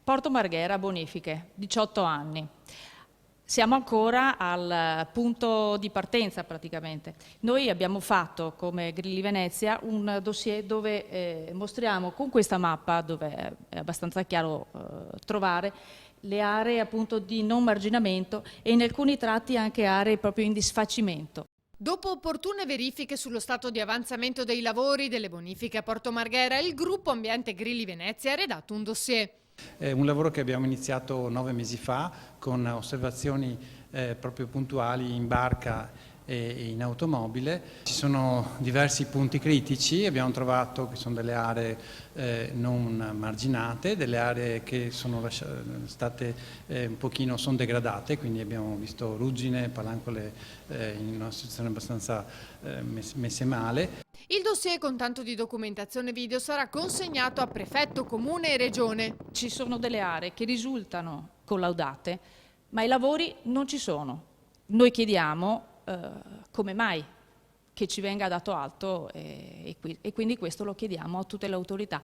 Porto Marghera, bonifiche, 18 anni. Siamo ancora al punto di partenza praticamente. Noi abbiamo fatto come Grilli Venezia un dossier dove mostriamo con questa mappa, dove è abbastanza chiaro trovare, le aree appunto di non marginamento e in alcuni tratti anche aree proprio in disfacimento. Dopo opportune verifiche sullo stato di avanzamento dei lavori delle bonifiche a Porto Marghera, il gruppo Ambiente Grilli Venezia ha redatto un dossier. È un lavoro che abbiamo iniziato 9 mesi fa con osservazioni proprio puntuali in barca e in automobile. Ci sono diversi punti critici, abbiamo trovato che sono delle aree non marginate, delle aree che sono state un pochino, sono degradate, quindi abbiamo visto ruggine, palancole in una situazione abbastanza messe male. Il dossier con tanto di documentazione video sarà consegnato a prefetto, comune e regione. Ci sono delle aree che risultano collaudate, ma i lavori non ci sono. Noi chiediamo come mai che ci venga dato atto e quindi questo lo chiediamo a tutte le autorità.